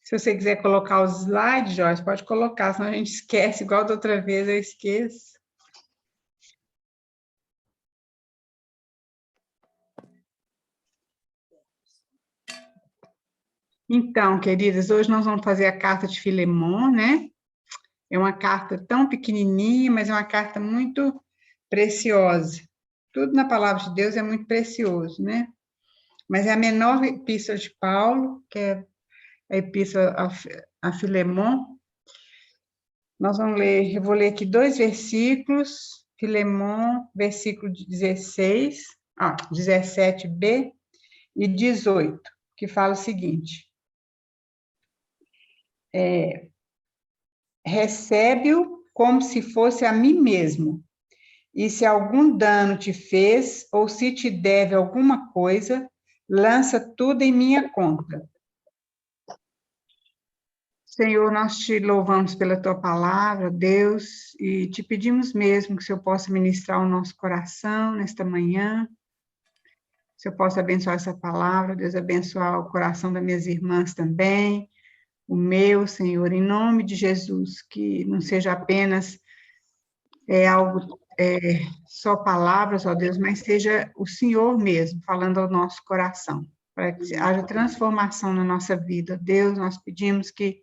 Se você quiser colocar os slides, Joyce, pode colocar, senão a gente esquece, igual da outra vez eu esqueço. Então, queridas, hoje nós vamos fazer a carta de Filemon, né? É uma carta tão pequenininha, mas é uma carta muito preciosa. Tudo na palavra de Deus é muito precioso, né? Mas é a menor epístola de Paulo, que é a epístola a Filemon. Nós vamos ler, eu vou ler aqui 2 versículos, Filemon, versículo 16, 17b e 18, que fala o seguinte: recebe-o como se fosse a mim mesmo, e se algum dano te fez, ou se te deve alguma coisa, lança tudo em minha conta. Senhor, nós te louvamos pela tua palavra, Deus, e te pedimos mesmo que o Senhor possa ministrar o nosso coração nesta manhã, que o Senhor possa abençoar essa palavra, Deus, abençoar o coração das minhas irmãs também, o meu, Senhor, em nome de Jesus, que não seja apenas só palavras, ó Deus, mas seja o Senhor mesmo falando ao nosso coração, para que haja transformação na nossa vida. Deus, nós pedimos que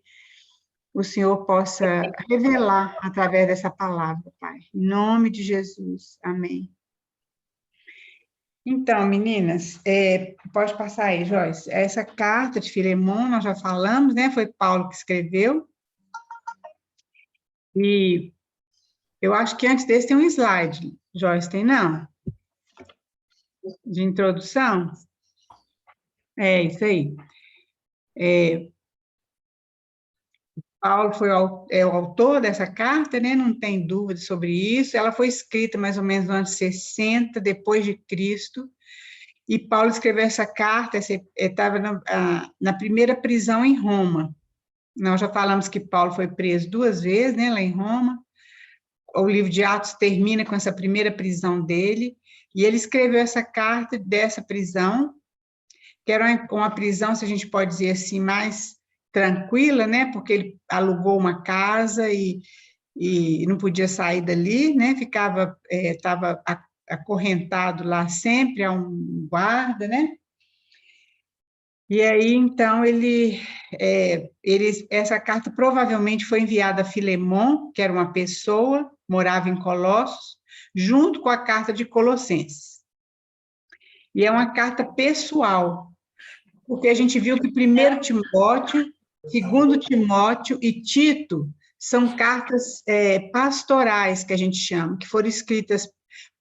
o Senhor possa revelar através dessa palavra, Pai. Em nome de Jesus. Amém. Então, meninas, pode passar aí, Joyce. Essa carta de Filemon, nós já falamos, né? Foi Paulo que escreveu. E eu acho que antes desse tem um slide. Joyce, tem não? De introdução? É, isso aí. Paulo foi o autor dessa carta, né? Não tem dúvida sobre isso. Ela foi escrita mais ou menos no ano 60 depois de Cristo. E Paulo escreveu essa carta, estava na primeira prisão em Roma. Nós já falamos que Paulo foi preso 2 vezes, né, lá em Roma. O livro de Atos termina com essa primeira prisão dele, e ele escreveu essa carta dessa prisão, que era uma prisão, se a gente pode dizer assim, mais tranquila, né, porque ele alugou uma casa e não podia sair dali, né, estava acorrentado lá sempre a um guarda, né. E aí, então, essa carta provavelmente foi enviada a Filemon, que era uma pessoa, morava em Colossos, junto com a carta de Colossenses. E é uma carta pessoal, porque a gente viu que 1 Timóteo, 2 Timóteo e Tito são cartas pastorais, que a gente chama, que foram escritas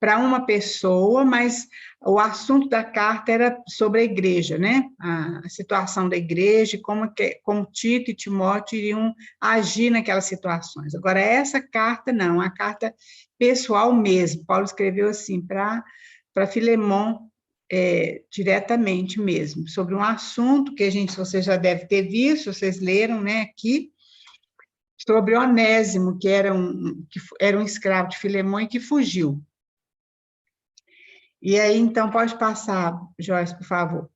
para uma pessoa, mas o assunto da carta era sobre a igreja, né? A situação da igreja, como Tito e Timóteo iriam agir naquelas situações. Agora, essa carta não, a carta pessoal mesmo. Paulo escreveu assim para Filemon, diretamente mesmo, sobre um assunto que você já deve ter visto, vocês leram, né, aqui, sobre Onésimo, que era um escravo de Filemon e que fugiu. E aí, então, pode passar, Joyce, por favor.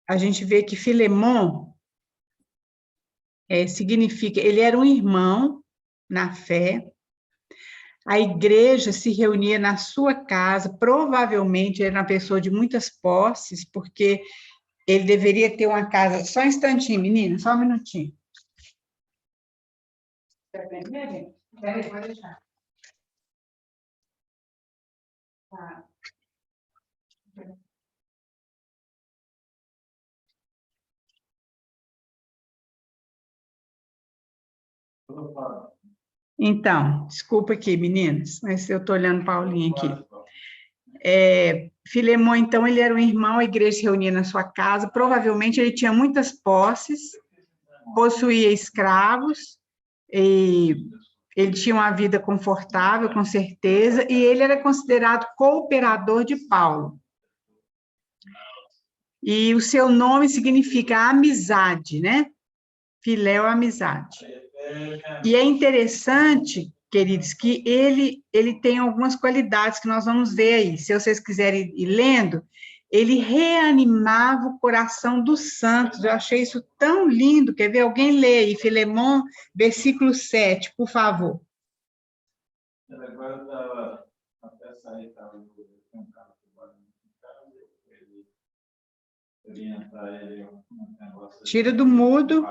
A gente vê que Filemon significa, ele era um irmão na fé, a igreja se reunia na sua casa, provavelmente ele era uma pessoa de muitas posses, porque ele deveria ter uma casa. Só um instantinho, menina, só um minutinho. Peraí, pode deixar. Tá. Então, desculpa aqui, meninas, mas eu estou olhando Paulinho aqui. Filemon, então, ele era um irmão, a igreja se reunia na sua casa, provavelmente ele tinha muitas posses, possuía escravos, e ele tinha uma vida confortável, com certeza, e ele era considerado cooperador de Paulo. E o seu nome significa amizade, né? Filéu, amizade. E é interessante, queridos, que ele tem algumas qualidades que nós vamos ver aí. Se vocês quiserem ir lendo, ele reanimava o coração dos santos. Eu achei isso tão lindo. Quer ver? Alguém lê aí, Filemon, versículo 7, por favor. Agora estava até sair, estava um cara Tira do mudo.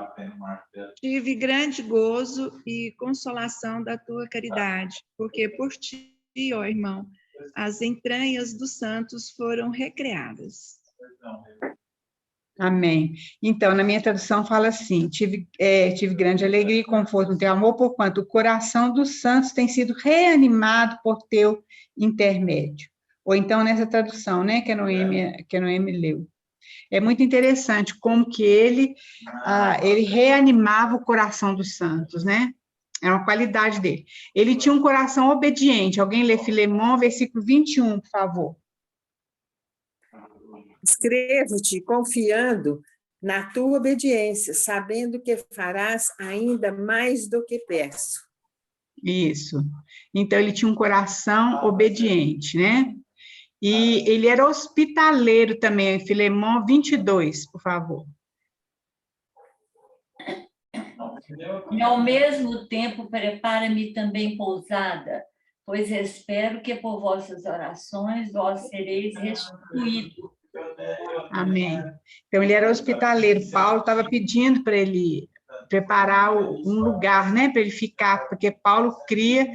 Tive grande gozo e consolação da tua caridade, porque por ti, ó irmão, as entranhas dos santos foram recreadas. Amém. Então, na minha tradução fala assim, tive grande alegria e conforto no teu amor, porquanto o coração dos santos tem sido reanimado por teu intermédio. Ou então, nessa tradução, né, que a Noemi leu. É muito interessante como que ele reanimava o coração dos santos, né? É uma qualidade dele. Ele tinha um coração obediente. Alguém lê Filemon, versículo 21, por favor. Escrevo-te confiando na tua obediência, sabendo que farás ainda mais do que peço. Isso. Então, ele tinha um coração obediente, né? E ele era hospitaleiro também, Filemon 22, por favor. E, ao mesmo tempo, prepara-me também pousada, pois espero que por vossas orações vós sereis restituídos. Amém. Então, ele era hospitaleiro. Paulo estava pedindo para ele preparar um lugar, né, para ele ficar, porque Paulo cria,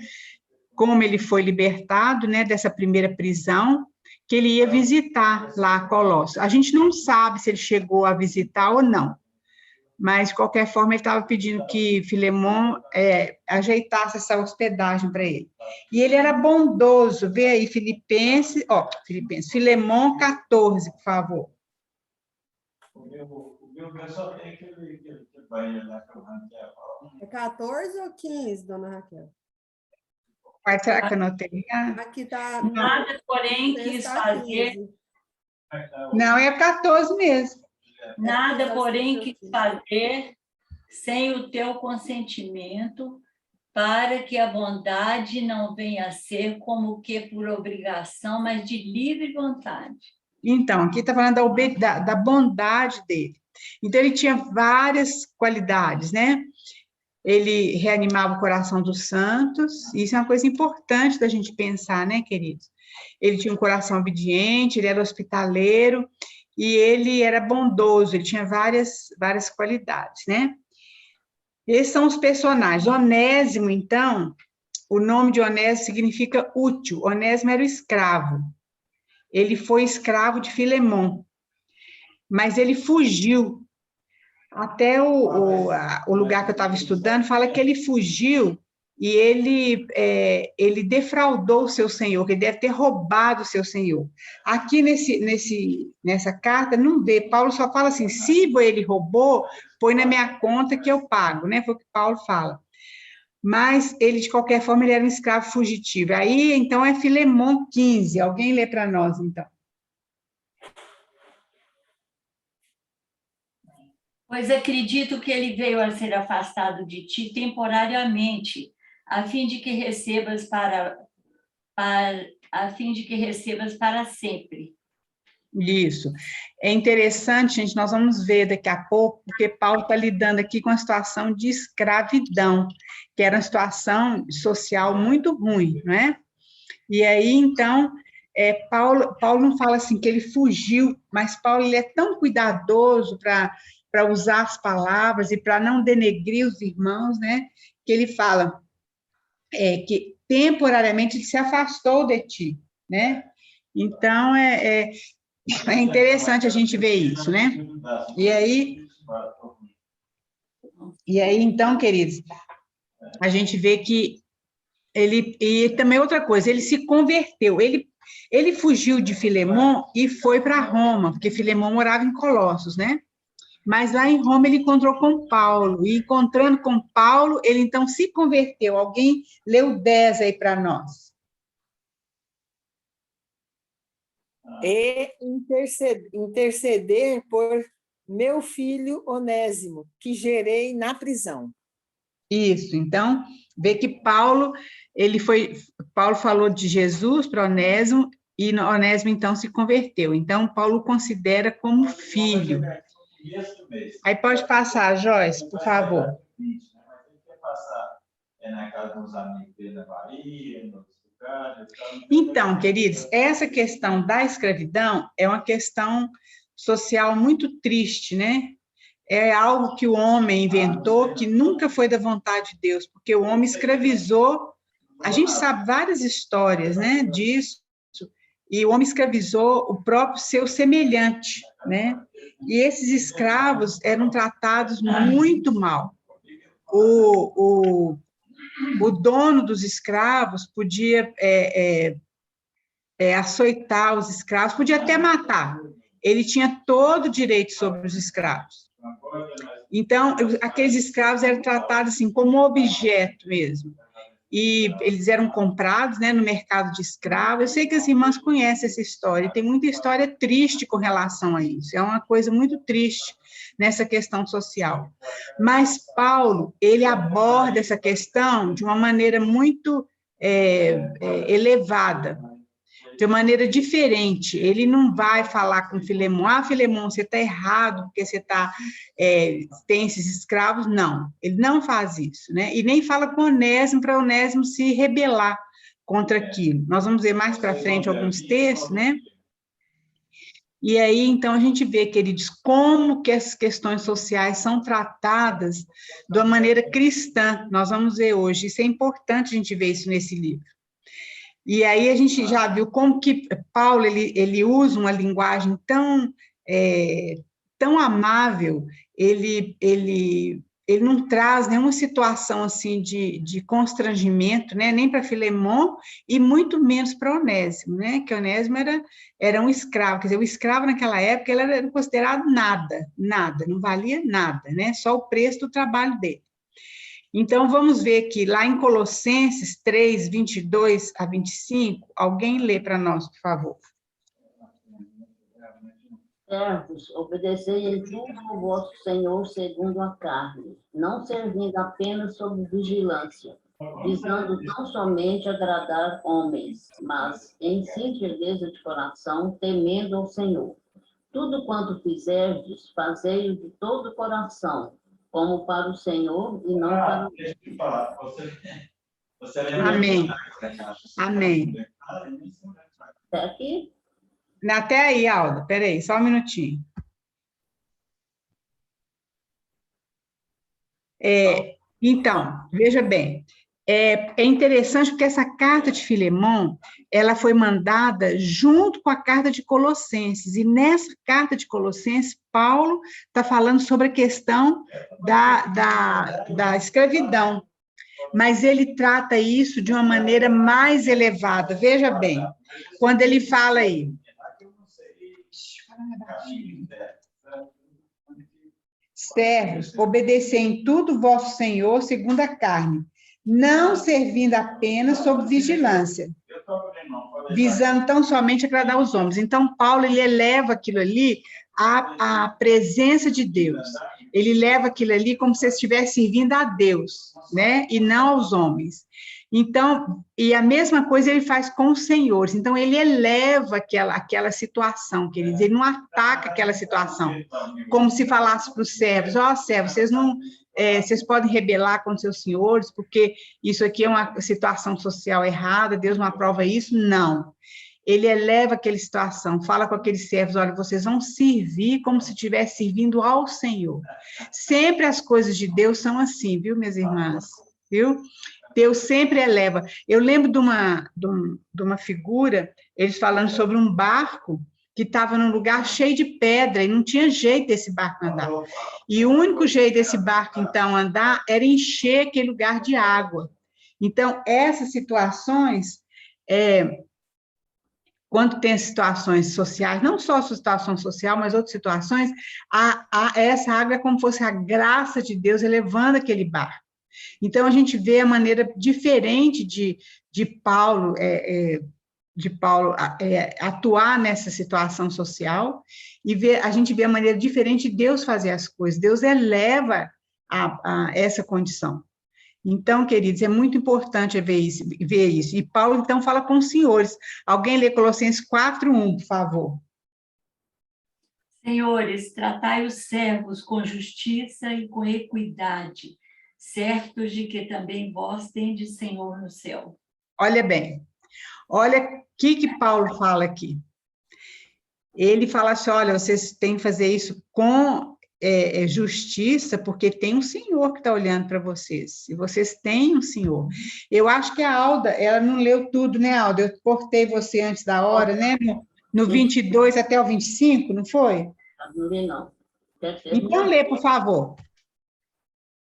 como ele foi libertado, né, dessa primeira prisão, que ele ia visitar lá Colossos. A gente não sabe se ele chegou a visitar ou não, mas, de qualquer forma, ele estava pedindo que Filemon ajeitasse essa hospedagem para ele. E ele era bondoso. Vê aí, Filemon 14, por favor. O meu só tem aquele banheiro lá que o Raquel fala. É 14 ou 15, dona Raquel? Mas será que eu anotei? Aqui está. Nada, porém, quis fazer. Não, é 14 mesmo. Nada, porém, quis fazer sem o teu consentimento, para que a bondade não venha a ser como que por obrigação, mas de livre vontade. Então, aqui está falando da bondade dele. Então, ele tinha várias qualidades, né? Ele reanimava o coração dos santos, isso é uma coisa importante da gente pensar, né, queridos? Ele tinha um coração obediente, ele era hospitaleiro, e ele era bondoso, ele tinha várias qualidades, né? Esses são os personagens. Onésimo, então, o nome de Onésimo significa útil. Onésimo era o escravo. Ele foi escravo de Filemon, mas ele fugiu. Até o lugar que eu estava estudando fala que ele fugiu e ele defraudou o seu senhor, que ele deve ter roubado o seu senhor. Aqui nessa carta não vê, Paulo só fala assim, se ele roubou, põe na minha conta que eu pago, né? Foi o que Paulo fala. Mas ele, de qualquer forma, ele era um escravo fugitivo. Aí, então, é Filemon 15. Alguém lê para nós, então. Pois acredito que ele veio a ser afastado de ti temporariamente, a fim de que recebas para sempre. Isso. É interessante, gente, nós vamos ver daqui a pouco, porque Paulo está lidando aqui com a situação de escravidão, que era uma situação social muito ruim, não é? E aí, então, Paulo não fala assim que ele fugiu, mas Paulo ele é tão cuidadoso para usar as palavras e para não denegrir os irmãos, né? Que ele fala que temporariamente ele se afastou de ti, né? Então, é interessante a gente ver isso, né? E aí, então, queridos, a gente vê que e também outra coisa, ele se converteu, ele fugiu de Filemon e foi para Roma, porque Filemon morava em Colossos, né? Mas lá em Roma ele encontrou com Paulo, e encontrando com Paulo, ele então se converteu. Alguém leu 10 aí para nós. E interceder por meu filho Onésimo, que gerei na prisão. Isso, então, vê que Paulo falou de Jesus para Onésimo, e Onésimo, então, se converteu. Então, Paulo o considera como filho. Aí pode passar, Joyce, por favor. Na casa dos amigos dele na Bahia, em outros lugares. Então, queridos, essa questão da escravidão é uma questão social muito triste, né? É algo que o homem inventou, que nunca foi da vontade de Deus, porque o homem escravizou, a gente sabe várias histórias, né, disso, e o homem escravizou o próprio seu semelhante, né? E esses escravos eram tratados muito mal. O dono dos escravos podia açoitar os escravos, podia até matar. Ele tinha todo o direito sobre os escravos. Então, aqueles escravos eram tratados assim, como objeto mesmo. E eles eram comprados, né, no mercado de escravos. Eu sei que as irmãs conhecem essa história, tem muita história triste com relação a isso. É uma coisa muito triste nessa questão social. Mas Paulo, ele aborda essa questão de uma maneira muito elevada, de uma maneira diferente. Ele não vai falar com Filemão, Filemão, você está errado, porque você tem esses escravos. Não, ele não faz isso, né? E nem fala com Onésimo, para Onésimo se rebelar contra aquilo. Nós vamos ver mais para frente alguns textos, né? E aí, então, a gente vê, queridos, como que essas questões sociais são tratadas de uma maneira cristã. Nós vamos ver hoje. Isso é importante a gente ver isso nesse livro. E aí a gente já viu como que Paulo ele usa uma linguagem tão amável, ele não traz nenhuma situação assim de constrangimento, né, nem para Filemão e muito menos para Onésimo, né, que Onésimo era um escravo, quer dizer, o escravo naquela época ele era considerado nada, não valia nada, né, só o preço do trabalho dele. Então, vamos ver que lá em Colossenses 3, 22 a 25, alguém lê para nós, por favor. Servos, obedecei em tudo ao vosso Senhor segundo a carne, não servindo apenas sob vigilância, visando não somente agradar homens, mas em singeleza de coração, temendo ao Senhor. Tudo quanto fizerdes, fazei-o de todo o coração, como para o Senhor e não para o... Deixa eu falar. Você Amém. Amém. Até aqui? Até aí, Alda. Espera aí, só um minutinho. Então, veja bem, é interessante porque essa carta de Filemão, ela foi mandada junto com a carta de Colossenses, e nessa carta de Colossenses, Paulo está falando sobre a questão da escravidão, mas ele trata isso de uma maneira mais elevada. Veja bem, quando ele fala aí... Servos, obedecei em tudo vosso Senhor segundo a carne, não servindo apenas sob vigilância, visando tão somente agradar os homens. Então, Paulo, ele eleva aquilo ali à presença de Deus. Ele leva aquilo ali como se estivesse servindo a Deus, né? E não aos homens. Então, e a mesma coisa ele faz com os senhores. Então, ele eleva aquela situação, queridos. Ele não ataca aquela situação, como se falasse para os servos, servos, vocês podem rebelar contra seus senhores, porque isso aqui é uma situação social errada, Deus não aprova isso. Não. Ele eleva aquela situação, fala com aqueles servos, olha, vocês vão servir como se estivesse servindo ao Senhor. Sempre as coisas de Deus são assim, viu, minhas irmãs? Viu? Deus sempre eleva. Eu lembro de uma figura, eles falando sobre um barco que estava num lugar cheio de pedra, e não tinha jeito desse barco andar. E o único jeito desse barco, então, andar era encher aquele lugar de água. Então, essas situações, quando tem situações sociais, não só a situação social, mas outras situações, essa água é como se fosse a graça de Deus elevando aquele barco. Então, a gente vê a maneira diferente de Paulo, atuar nessa situação social, e a gente vê a maneira diferente de Deus fazer as coisas. Deus eleva essa condição. Então, queridos, é muito importante ver isso, ver isso. E Paulo, então, fala com os senhores. Alguém lê Colossenses 4:1, por favor. Senhores, tratai os servos com justiça e com equidade, certos de que também vós tendes Senhor no céu. Olha bem, olha o que Paulo fala aqui. Ele fala assim, olha, vocês têm que fazer isso com justiça, porque tem um Senhor que está olhando para vocês, e vocês têm um Senhor. Eu acho que a Alda, ela não leu tudo, né, Alda? Eu cortei você antes da hora, né? No 22 até o 25, não foi? Não li, não. Então, lê, por favor.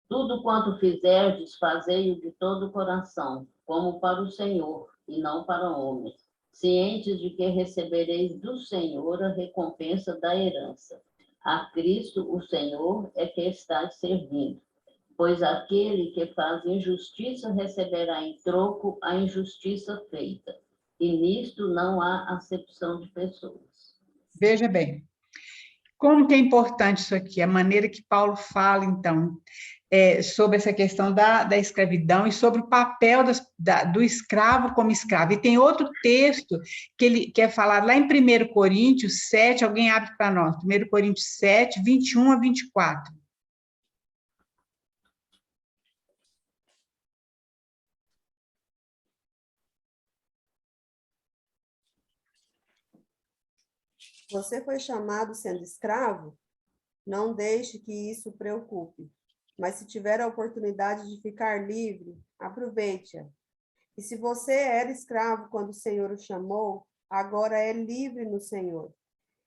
Tudo quanto fizerdes, fazei-o de todo o coração, como para o Senhor, e não para homens, cientes de que recebereis do Senhor a recompensa da herança. A Cristo, o Senhor, é que estáis servindo, pois aquele que faz injustiça receberá em troco a injustiça feita, e nisto não há acepção de pessoas. Veja bem, como que é importante isso aqui, a maneira que Paulo fala, então, sobre essa questão da escravidão e sobre o papel do escravo como escravo. E tem outro texto que ele quer falar lá em 1 Coríntios 7, alguém abre para nós, 1 Coríntios 7, 21 a 24. Você foi chamado sendo escravo? Não deixe que isso o preocupe. Mas se tiver a oportunidade de ficar livre, aproveite-a. E se você era escravo quando o Senhor o chamou, agora é livre no Senhor.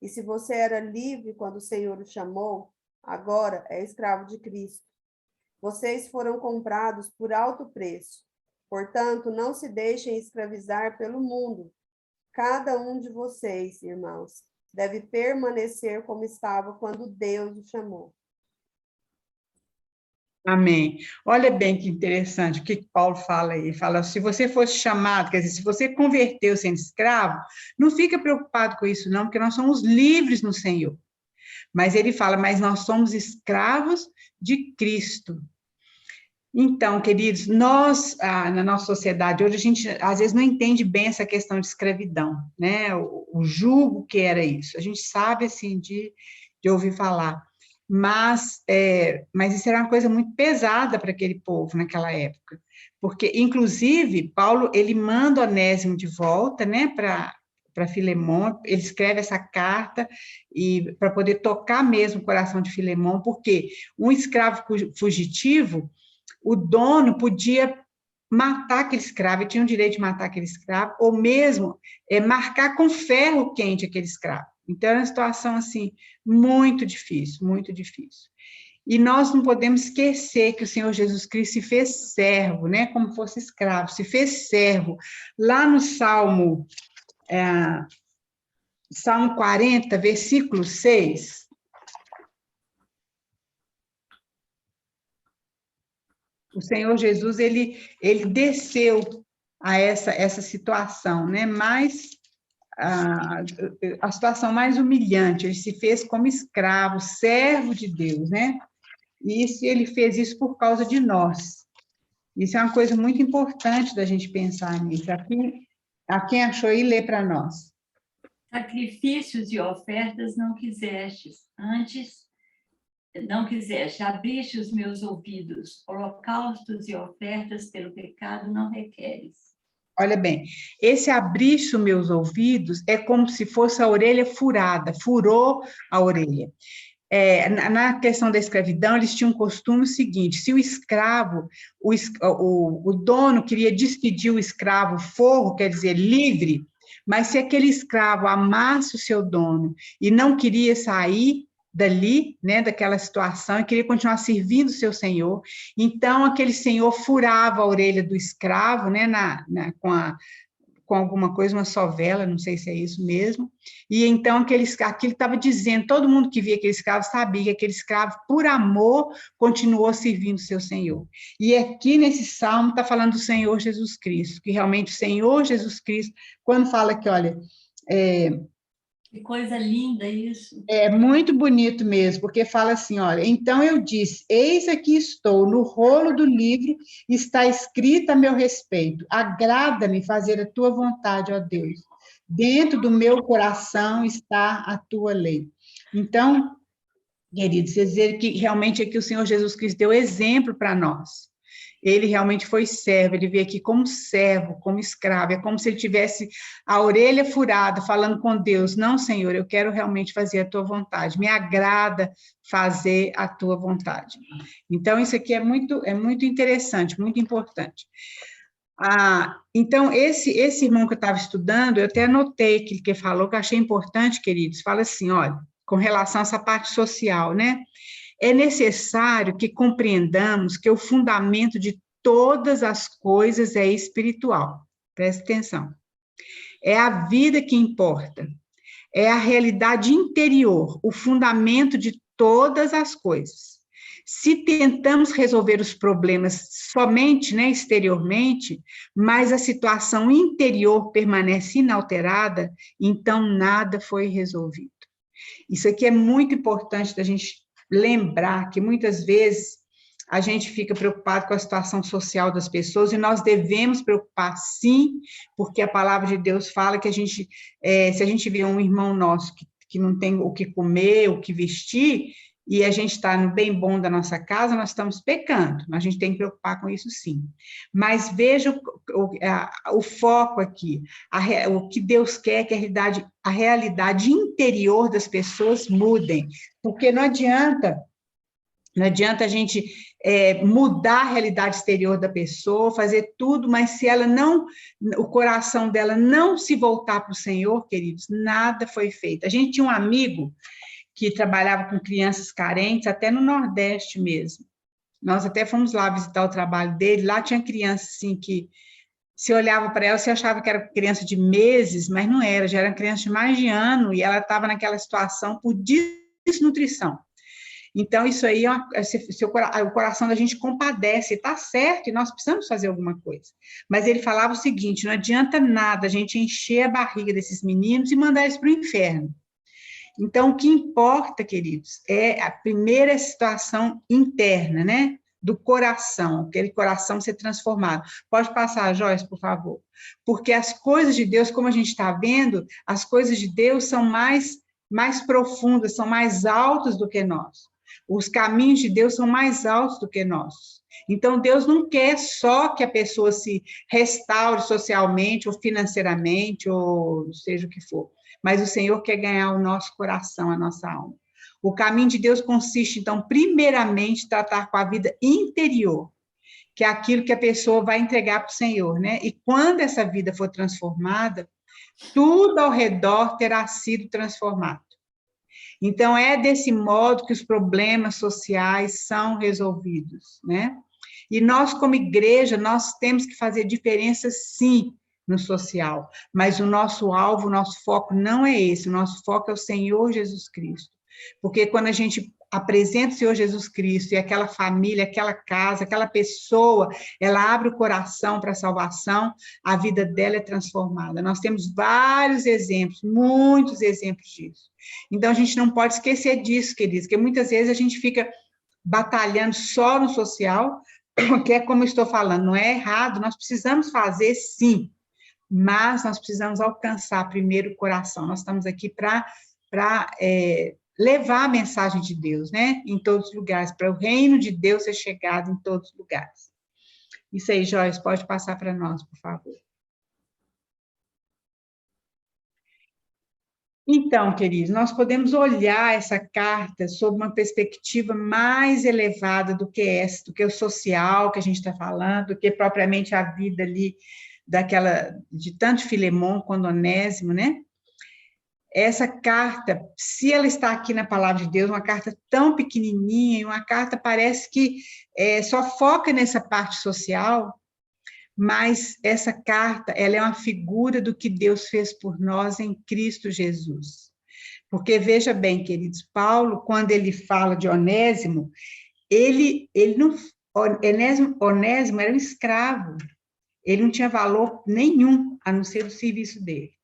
E se você era livre quando o Senhor o chamou, agora é escravo de Cristo. Vocês foram comprados por alto preço. Portanto, não se deixem escravizar pelo mundo. Cada um de vocês, irmãos, deve permanecer como estava quando Deus o chamou. Amém. Olha bem que interessante o que Paulo fala aí. Fala, se você fosse chamado, quer dizer, se você converteu sendo escravo, não fica preocupado com isso, não, porque nós somos livres no Senhor. Mas ele fala, mas nós somos escravos de Cristo. Então, queridos, nós, na nossa sociedade hoje, a gente às vezes não entende bem essa questão de escravidão, né? O jugo que era isso. A gente sabe, assim, de ouvir falar. Mas isso era uma coisa muito pesada para aquele povo naquela época. Porque, inclusive, Paulo, ele manda Onésimo de volta, né, para Filemon, ele escreve essa carta e para poder tocar mesmo o coração de Filemon, porque um escravo fugitivo, o dono podia matar aquele escravo, ele tinha o direito de matar aquele escravo, ou mesmo marcar com ferro quente aquele escravo. Então, era uma situação, assim, muito difícil, muito difícil. E nós não podemos esquecer que o Senhor Jesus Cristo se fez servo, né, como fosse escravo, se fez servo. Lá no Salmo 40, versículo 6, o Senhor Jesus, ele desceu a essa situação, né? Mas a situação mais humilhante, ele se fez como escravo, servo de Deus, né? E ele fez isso por causa de nós. Isso é uma coisa muito importante da gente pensar nisso. Aqui, quem achou aí, lê para nós. Sacrifícios e ofertas não quisestes, antes não quiseste, abriste os meus ouvidos, holocaustos e ofertas pelo pecado não requeres. Olha bem, esse abriste os meus ouvidos é como se fosse a orelha furada, furou a orelha. Na questão da escravidão, eles tinham um costume seguinte, se o escravo, o dono queria despedir o escravo forro, quer dizer, livre, mas se aquele escravo amasse o seu dono e não queria sair dali, né, daquela situação, e queria continuar servindo o seu senhor, então aquele senhor furava a orelha do escravo, né, com alguma coisa, uma sovela, não sei se é isso mesmo, e então aquilo estava dizendo, todo mundo que via aquele escravo sabia que aquele escravo, por amor, continuou servindo o seu senhor. E aqui nesse salmo está falando do Senhor Jesus Cristo, que realmente o Senhor Jesus Cristo, quando fala que, olha, Que coisa linda isso. É muito bonito mesmo, porque fala assim, olha, então eu disse, eis aqui estou, no rolo do livro está escrito a meu respeito, agrada-me fazer a tua vontade, ó Deus, dentro do meu coração está a tua lei. Então, queridos, quer dizer que realmente aqui o Senhor Jesus Cristo deu exemplo para nós. Ele realmente foi servo, ele veio aqui como servo, como escravo, é como se ele tivesse a orelha furada, falando com Deus, não, Senhor, eu quero realmente fazer a tua vontade, me agrada fazer a tua vontade. Então, isso aqui é muito interessante, muito importante. Então, esse irmão que eu estava estudando, eu até anotei aquilo que ele falou, que eu achei importante, queridos, fala assim, olha, com relação a essa parte social, né? É necessário que compreendamos que o fundamento de todas as coisas é espiritual. Preste atenção. É a vida que importa. É a realidade interior, o fundamento de todas as coisas. Se tentamos resolver os problemas somente, né, exteriormente, mas a situação interior permanece inalterada, então nada foi resolvido. Isso aqui é muito importante da gente lembrar que muitas vezes a gente fica preocupado com a situação social das pessoas e nós devemos preocupar sim, porque a palavra de Deus fala que se a gente vê um irmão nosso que não tem o que comer, o que vestir, e a gente está no bem bom da nossa casa, nós estamos pecando, a gente tem que preocupar com isso sim. Mas veja o foco aqui, o que Deus quer que a realidade interior das pessoas mudem, porque não adianta a gente mudar a realidade exterior da pessoa, fazer tudo, mas se ela não, o coração dela não se voltar para o Senhor, queridos, nada foi feito. A gente tinha um amigo que trabalhava com crianças carentes, até no Nordeste mesmo. Nós até fomos lá visitar o trabalho dele, lá tinha criança assim que você olhava para ela, você achava que era criança de meses, mas não era, já era criança de mais de ano, e ela estava naquela situação por desnutrição. Então, isso aí, o coração da gente compadece, está certo, e nós precisamos fazer alguma coisa. Mas ele falava o seguinte, não adianta nada a gente encher a barriga desses meninos e mandar eles para o inferno. Então, o que importa, queridos, é a primeira situação interna, né? Do coração, aquele coração ser transformado. Pode passar, Joyce, por favor. Porque as coisas de Deus, como a gente está vendo, as coisas de Deus são mais profundas, são mais altas do que nós. Os caminhos de Deus são mais altos do que nossos. Então, Deus não quer só que a pessoa se restaure socialmente, ou financeiramente, ou seja o que for. Mas o Senhor quer ganhar o nosso coração, a nossa alma. O caminho de Deus consiste, então, primeiramente, em tratar com a vida interior, que é aquilo que a pessoa vai entregar para o Senhor, né? E quando essa vida for transformada, tudo ao redor terá sido transformado. Então, é desse modo que os problemas sociais são resolvidos, né? E nós, como igreja, nós temos que fazer diferença, sim, no social, mas o nosso alvo, o nosso foco não é esse, o nosso foco é o Senhor Jesus Cristo, porque quando a gente apresenta o Senhor Jesus Cristo e aquela família, aquela casa, aquela pessoa, ela abre o coração para a salvação, a vida dela é transformada. Nós temos vários exemplos, muitos exemplos disso. Então, a gente não pode esquecer disso, queridos, porque muitas vezes a gente fica batalhando só no social, que é como eu estou falando, não é errado, nós precisamos fazer sim, mas nós precisamos alcançar primeiro o coração. Nós estamos aqui para levar a mensagem de Deus, né? Em todos os lugares, para o reino de Deus ser chegado em todos os lugares. Isso aí, Joyce, pode passar para nós, por favor. Então, queridos, nós podemos olhar essa carta sob uma perspectiva mais elevada do que essa, do que o social que a gente está falando, do que propriamente a vida ali de tanto Filemon quanto Onésimo, né? Essa carta, se ela está aqui na palavra de Deus, uma carta tão pequenininha, uma carta parece que só foca nessa parte social, mas essa carta, ela é uma figura do que Deus fez por nós em Cristo Jesus. Porque, veja bem, queridos, Paulo, quando ele fala de Onésimo, Onésimo era um escravo, ele não tinha valor nenhum, a não ser o serviço dele.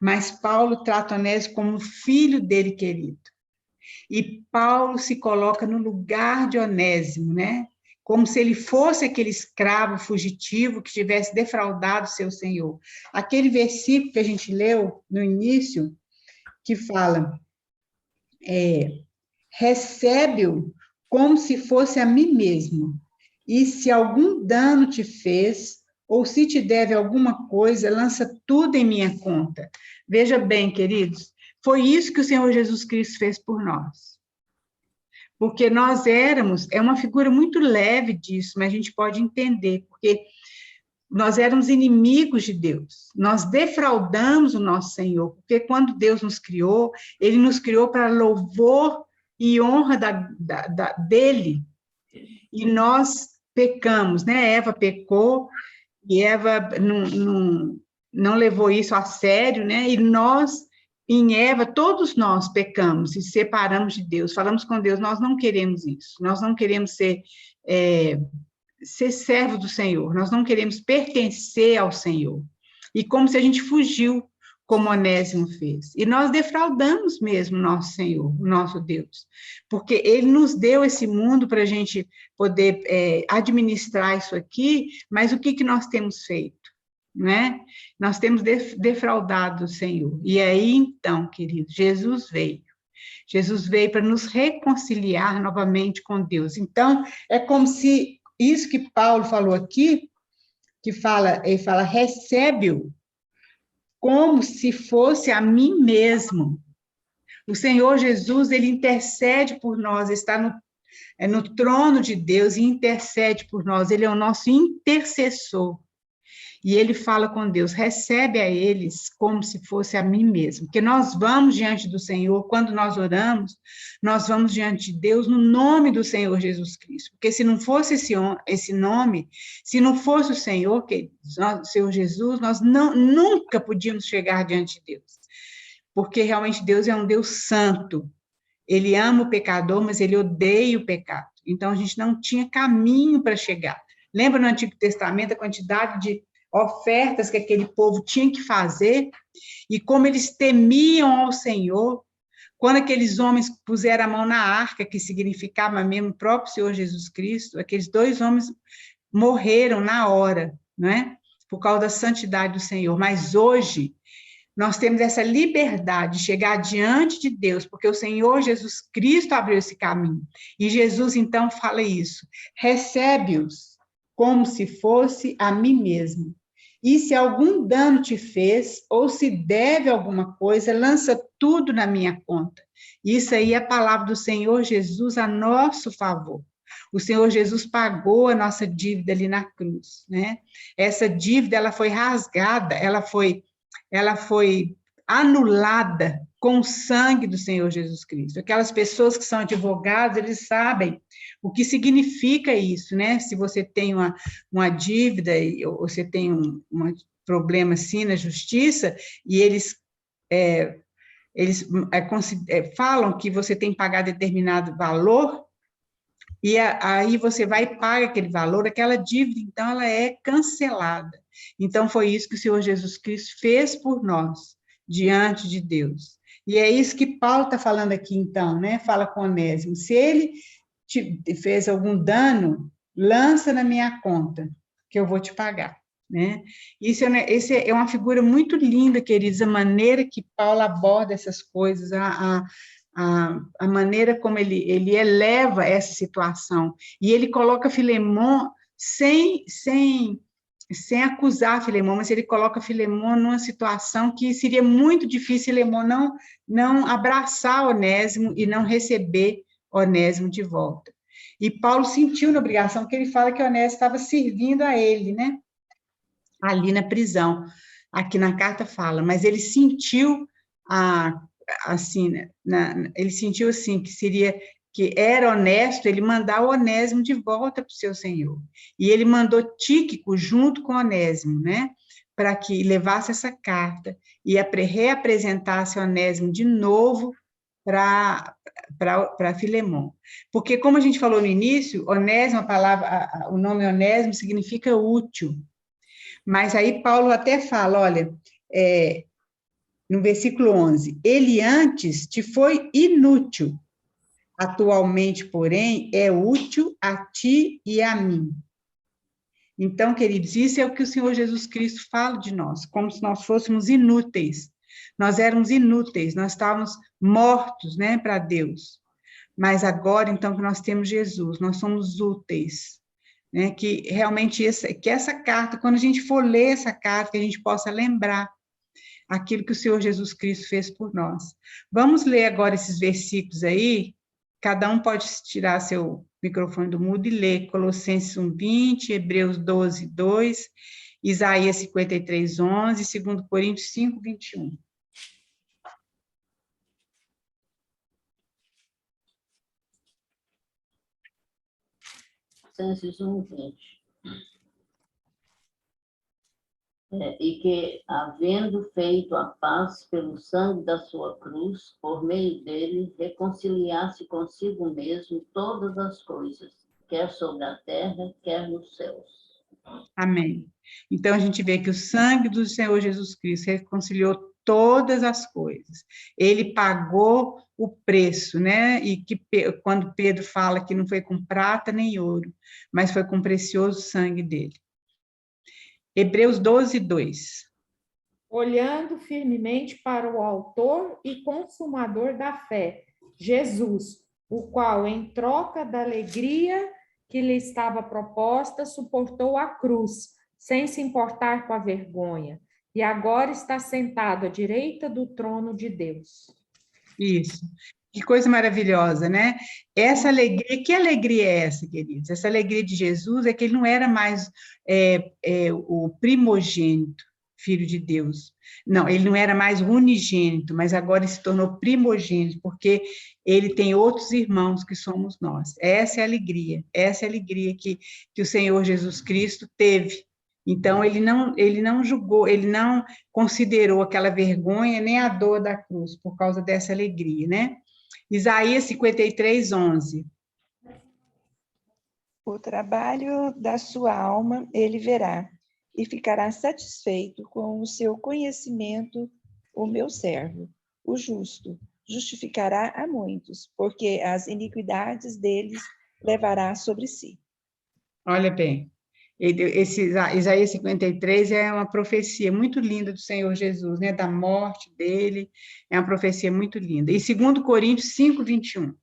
mas Paulo trata Onésimo como filho dele querido. E Paulo se coloca no lugar de Onésimo, né? Como se ele fosse aquele escravo fugitivo que tivesse defraudado seu senhor. Aquele versículo que a gente leu no início, que fala, recebe-o como se fosse a mim mesmo, e se algum dano te fez, ou se te deve alguma coisa, lança tudo em minha conta. Veja bem, queridos, foi isso que o Senhor Jesus Cristo fez por nós. Porque nós éramos, é uma figura muito leve disso, mas a gente pode entender, porque nós éramos inimigos de Deus, nós defraudamos o nosso Senhor, porque quando Deus nos criou, Ele nos criou para louvor e honra dele, e nós pecamos, né? Eva pecou, e Eva não levou isso a sério, né? E nós, em Eva, todos nós pecamos e separamos de Deus, falamos com Deus, nós não queremos isso, nós não queremos ser servo do Senhor, nós não queremos pertencer ao Senhor. E como se a gente fugiu, como Onésimo fez. E nós defraudamos mesmo nosso Senhor, o nosso Deus, porque Ele nos deu esse mundo para a gente poder administrar isso aqui, mas o que nós temos feito? Né? Nós temos defraudado o Senhor. E aí, então, querido, Jesus veio. Jesus veio para nos reconciliar novamente com Deus. Então, é como se isso que Paulo falou aqui, ele fala, recebe-o como se fosse a mim mesmo. O Senhor Jesus, ele intercede por nós, está no trono de Deus e intercede por nós, ele é o nosso intercessor. E ele fala com Deus, recebe a eles como se fosse a mim mesmo. Porque nós vamos diante do Senhor, quando nós oramos, nós vamos diante de Deus no nome do Senhor Jesus Cristo. Porque se não fosse esse nome, se não fosse o Senhor, o Senhor Jesus, nós nunca podíamos chegar diante de Deus. Porque realmente Deus é um Deus santo. Ele ama o pecador, mas ele odeia o pecado. Então a gente não tinha caminho para chegar. Lembra no Antigo Testamento a quantidade de ofertas que aquele povo tinha que fazer, e como eles temiam ao Senhor, quando aqueles homens puseram a mão na arca, que significava mesmo o próprio Senhor Jesus Cristo, aqueles 2 homens morreram na hora, não é? Por causa da santidade do Senhor. Mas hoje, nós temos essa liberdade de chegar diante de Deus, porque o Senhor Jesus Cristo abriu esse caminho. E Jesus, então, fala isso, recebe-os como se fosse a mim mesmo. E se algum dano te fez, ou se deve alguma coisa, lança tudo na minha conta. Isso aí é a palavra do Senhor Jesus a nosso favor. O Senhor Jesus pagou a nossa dívida ali na cruz, né? Essa dívida, ela foi rasgada, ela foi anulada com o sangue do Senhor Jesus Cristo. Aquelas pessoas que são advogados, eles sabem o que significa isso, né? Se você tem uma dívida, ou você tem um problema assim na justiça, e eles falam que você tem que pagar determinado valor, e aí você vai e paga aquele valor, aquela dívida, então, ela é cancelada. Então, foi isso que o Senhor Jesus Cristo fez por nós, diante de Deus. E é isso que Paulo está falando aqui, então, né? Fala com Onésimo. Se ele te fez algum dano, lança na minha conta, que eu vou te pagar, né? Esse é uma figura muito linda, queridos, a maneira que Paulo aborda essas coisas, a maneira como ele eleva essa situação. E ele coloca Filemon sem acusar Filemon, mas ele coloca Filemon numa situação que seria muito difícil Filemon não abraçar Onésimo e não receber Onésimo de volta. E Paulo sentiu na obrigação, porque ele fala que Onésimo estava servindo a ele, né? Ali na prisão. Aqui na carta fala, mas ele sentiu ele sentiu assim que era honesto ele mandar o Onésimo de volta para o seu senhor. E ele mandou Tíquico junto com Onésimo, né? Para que levasse essa carta e reapresentasse Onésimo de novo para Filemon. Porque, como a gente falou no início, Onésimo, o nome Onésimo significa útil. Mas aí Paulo até fala, olha, no versículo 11, ele antes te foi inútil, atualmente, porém, é útil a ti e a mim. Então, queridos, isso é o que o Senhor Jesus Cristo fala de nós, como se nós fôssemos inúteis. Nós éramos inúteis, nós estávamos mortos, né, para Deus. Mas agora, então, que nós temos Jesus, nós somos úteis, né, que realmente que essa carta, quando a gente for ler essa carta, que a gente possa lembrar aquilo que o Senhor Jesus Cristo fez por nós. Vamos ler agora esses versículos aí, cada um pode tirar seu microfone do mudo e ler Colossenses 1:20, Hebreus 12:2, Isaías 53:11, 2 Coríntios 5:21. Colossenses 1:20. E que, havendo feito a paz pelo sangue da sua cruz, por meio dele, reconciliasse consigo mesmo todas as coisas, quer sobre a terra, quer nos céus. Amém. Então, a gente vê que o sangue do Senhor Jesus Cristo reconciliou todas as coisas. Ele pagou o preço, né? E que quando Pedro fala que não foi com prata nem ouro, mas foi com o precioso sangue dele. Hebreus 12:2. Olhando firmemente para o autor e consumador da fé, Jesus, o qual, em troca da alegria que lhe estava proposta, suportou a cruz, sem se importar com a vergonha, e agora está sentado à direita do trono de Deus. Isso. Que coisa maravilhosa, né? Essa alegria, que alegria é essa, queridos? Essa alegria de Jesus é que ele não era mais o primogênito, filho de Deus. Não, ele não era mais o unigênito, mas agora ele se tornou primogênito, porque ele tem outros irmãos que somos nós. Essa é a alegria que o Senhor Jesus Cristo teve. Então, ele não julgou, ele não considerou aquela vergonha nem a dor da cruz, por causa dessa alegria, né? Isaías 53:11. O trabalho da sua alma ele verá, e ficará satisfeito com o seu conhecimento, o meu servo, o justo, justificará a muitos, porque as iniquidades deles levará sobre si. Olha bem, esse Isaías 53 é uma profecia muito linda do Senhor Jesus, né? Da morte dele, é uma profecia muito linda. E 2 Coríntios 5:21.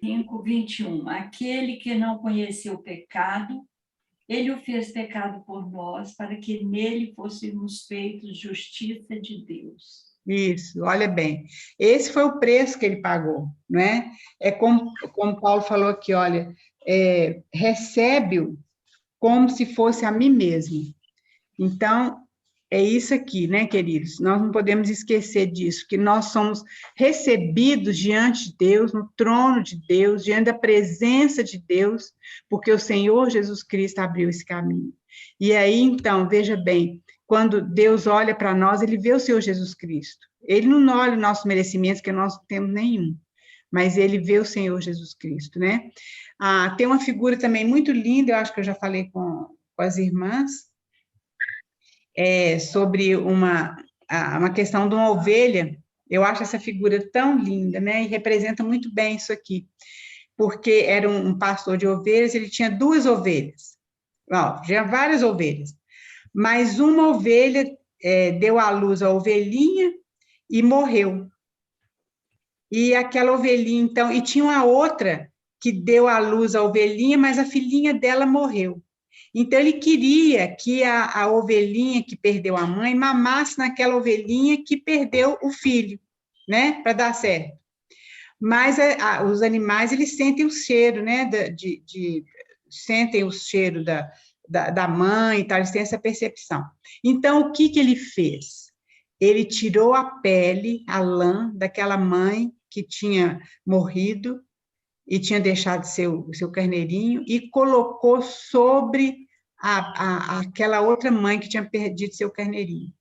5:21. Aquele que não conheceu o pecado, ele o fez pecado por nós, para que nele fôssemos feitos justiça de Deus. Isso, olha bem. Esse foi o preço que ele pagou, não é? É como Paulo falou aqui, olha, recebe-o como se fosse a mim mesmo. Então, é isso aqui, né, queridos? Nós não podemos esquecer disso, que nós somos recebidos diante de Deus, no trono de Deus, diante da presença de Deus, porque o Senhor Jesus Cristo abriu esse caminho. E aí, então, veja bem, quando Deus olha para nós, ele vê o Senhor Jesus Cristo. Ele não olha os nossos merecimentos, que nós não temos nenhum, mas ele vê o Senhor Jesus Cristo, né? Tem uma figura também muito linda, eu acho que eu já falei com as irmãs, sobre uma questão de uma ovelha. Eu acho essa figura tão linda, né? E representa muito bem isso aqui, porque era um pastor de ovelhas, ele tinha 2 ovelhas, tinha várias ovelhas, mas uma ovelha deu à luz a ovelhinha e morreu. E aquela ovelhinha, então, e tinha uma outra que deu à luz a ovelhinha, mas a filhinha dela morreu. Então, ele queria que a ovelhinha que perdeu a mãe mamasse naquela ovelhinha que perdeu o filho, né, para dar certo. Mas os animais, eles sentem o cheiro, né, sentem o cheiro da mãe e tal, eles têm essa percepção. Então, o que ele fez? Ele tirou a pele, a lã daquela mãe que tinha morrido e tinha deixado seu carneirinho e colocou sobre aquela outra mãe que tinha perdido seu carneirinho.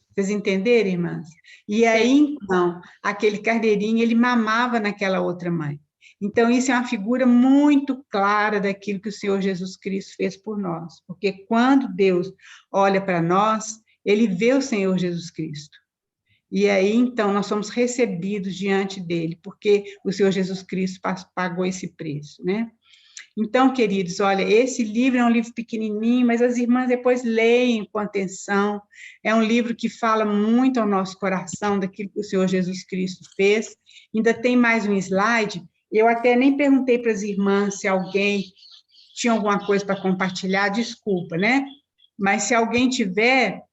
Vocês entenderam, irmãs? E aí, então, aquele carneirinho, ele mamava naquela outra mãe. Então, isso é uma figura muito clara daquilo que o Senhor Jesus Cristo fez por nós. Porque quando Deus olha para nós, ele vê o Senhor Jesus Cristo. E aí, então, nós somos recebidos diante dele, porque o Senhor Jesus Cristo pagou esse preço, né? Então, queridos, olha, esse livro é um livro pequenininho, mas as irmãs depois leem com atenção. É um livro que fala muito ao nosso coração daquilo que o Senhor Jesus Cristo fez. Ainda tem mais um slide. Eu até nem perguntei para as irmãs se alguém tinha alguma coisa para compartilhar, desculpa, né? Mas se alguém tiver,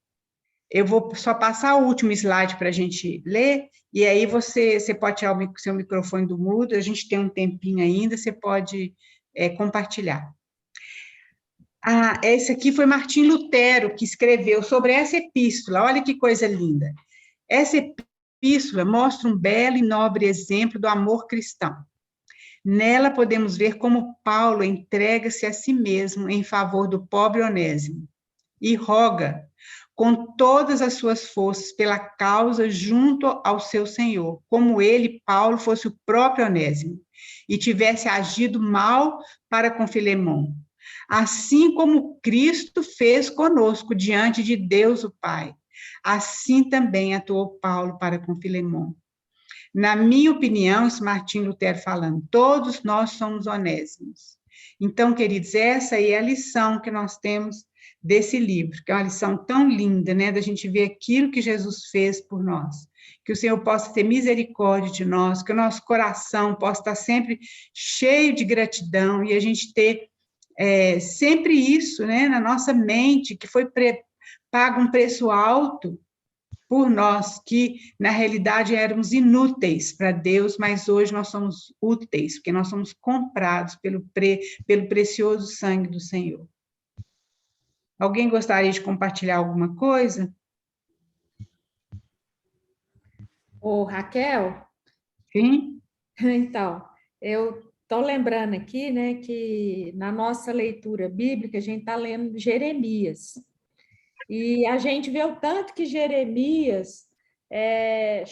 eu vou só passar o último slide para a gente ler, e aí você pode tirar o seu microfone do mudo, a gente tem um tempinho ainda, você pode compartilhar. Esse aqui foi Martim Lutero que escreveu sobre essa epístola, olha que coisa linda. Essa epístola mostra um belo e nobre exemplo do amor cristão. Nela podemos ver como Paulo entrega-se a si mesmo em favor do pobre Onésimo e roga com todas as suas forças pela causa junto ao seu Senhor, como ele, Paulo, fosse o próprio Onésimo e tivesse agido mal para com Filemão, assim como Cristo fez conosco diante de Deus o Pai. Assim também atuou Paulo para com Filemão. Na minha opinião, isso Martim Lutero falando, todos nós somos onésimos. Então, queridos, essa aí é a lição que nós temos desse livro, que é uma lição tão linda, né, da gente ver aquilo que Jesus fez por nós. Que o Senhor possa ter misericórdia de nós, que o nosso coração possa estar sempre cheio de gratidão e a gente ter sempre isso, né, na nossa mente, que foi pago um preço alto por nós, que na realidade éramos inúteis para Deus, mas hoje nós somos úteis, porque nós somos comprados pelo precioso sangue do Senhor. Alguém gostaria de compartilhar alguma coisa? Ô, Raquel? Sim? Então, eu estou lembrando aqui, né, que na nossa leitura bíblica a gente está lendo Jeremias. E a gente vê o tanto que Jeremias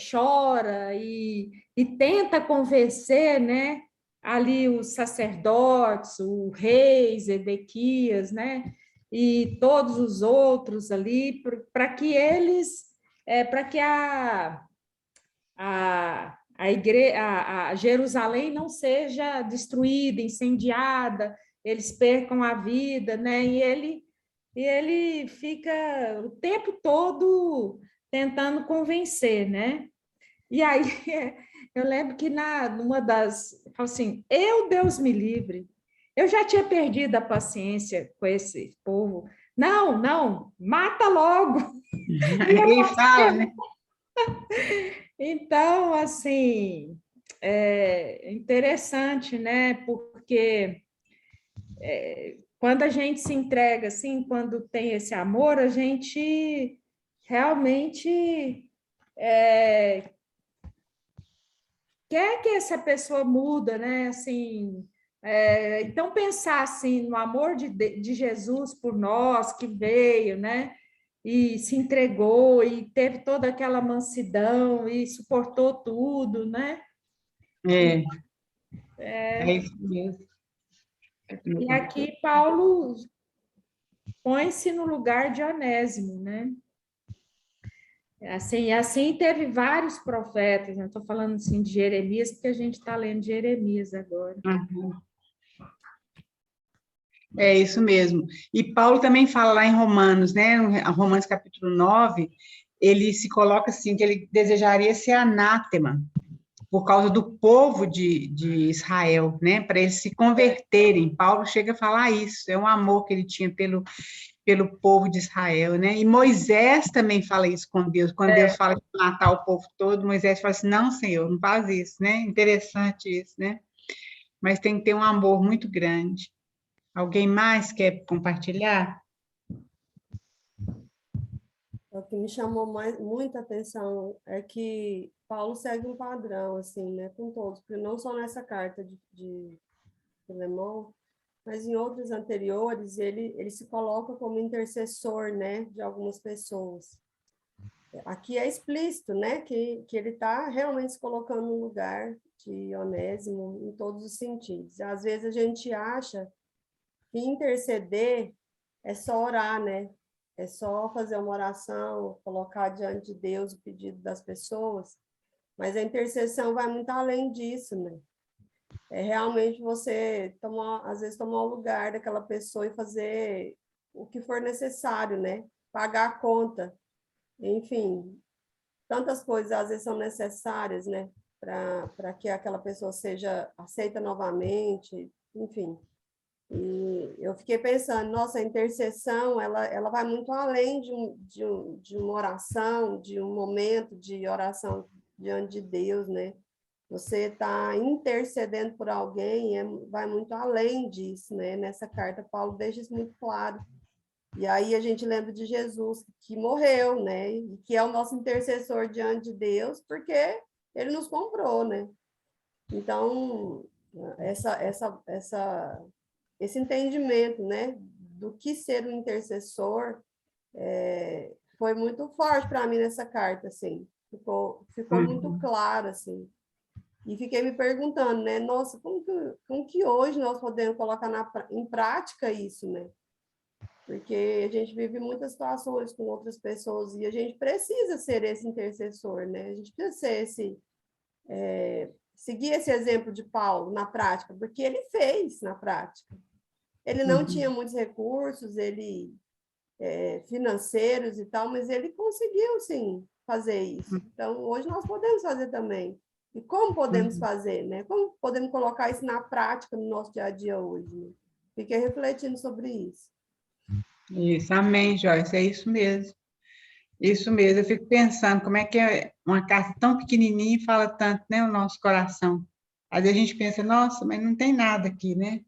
chora e tenta convencer, né, ali os sacerdotes, o rei Zedequias, né, e todos os outros ali, para que eles, para que a Jerusalém não seja destruída, incendiada, eles percam a vida, né, e ele fica o tempo todo tentando convencer, né? E aí eu lembro que numa das, falo assim, Deus me livre, eu já tinha perdido a paciência com esse povo. Não, mata logo. Ele fala, né? Então, assim, é interessante, né? Porque quando a gente se entrega assim, quando tem esse amor, a gente realmente quer que essa pessoa muda, né? Assim, então pensar assim no amor de Jesus por nós que veio, né? E se entregou e teve toda aquela mansidão e suportou tudo, né? É isso mesmo. E aqui Paulo põe-se no lugar de Onésimo, né? Assim teve vários profetas, né? Estou falando assim de Jeremias, porque a gente está lendo Jeremias agora. Uhum. É isso mesmo. E Paulo também fala lá em Romanos, né? Romanos capítulo 9, ele se coloca assim, que ele desejaria ser anátema por causa do povo de Israel, né? Para eles se converterem. Paulo chega a falar isso, é um amor que ele tinha pelo povo de Israel, né? E Moisés também fala isso com Deus. Quando Deus fala de matar o povo todo, Moisés fala assim, não, Senhor, não faz isso, né? Interessante isso, né? Mas tem que ter um amor muito grande. Alguém mais quer compartilhar? O que me chamou muita atenção é que Paulo segue um padrão, assim, né, com todos, porque não só nessa carta de Filemão, mas em outros anteriores, ele se coloca como intercessor, né, de algumas pessoas. Aqui é explícito, né, que ele está realmente se colocando no lugar de Onésimo em todos os sentidos. Às vezes a gente acha que interceder é só orar, né, é só fazer uma oração, colocar diante de Deus o pedido das pessoas, mas a intercessão vai muito além disso, né? É realmente você às vezes tomar o lugar daquela pessoa e fazer o que for necessário, né? Pagar a conta, enfim, tantas coisas às vezes são necessárias, né? Para que aquela pessoa seja aceita novamente, enfim. E eu fiquei pensando, nossa, a intercessão, ela vai muito além de uma oração, de um momento de oração diante de Deus, né? Você está intercedendo por alguém, vai muito além disso, né? Nessa carta, Paulo deixa isso muito claro. E aí a gente lembra de Jesus, que morreu, né? E que é o nosso intercessor diante de Deus, porque ele nos comprou, né? Então, esse entendimento, né, do que ser um intercessor, foi muito forte para mim nessa carta, assim. Ficou muito claro, assim. E fiquei me perguntando, né, nossa, como que hoje nós podemos colocar em prática isso, né? Porque a gente vive muitas situações com outras pessoas e a gente precisa ser esse intercessor, né? A gente precisa ser seguir esse exemplo de Paulo na prática, porque ele fez na prática. Ele não tinha muitos recursos, financeiros e tal, mas ele conseguiu, sim, fazer isso. Então, hoje nós podemos fazer também. E como podemos fazer, né? Como podemos colocar isso na prática no nosso dia a dia hoje? Né? Fiquei refletindo sobre isso. Isso, amém, Joyce, é isso mesmo. Isso mesmo, eu fico pensando como é que uma carta tão pequenininha fala tanto, né, o nosso coração. Às vezes a gente pensa, nossa, mas não tem nada aqui, né?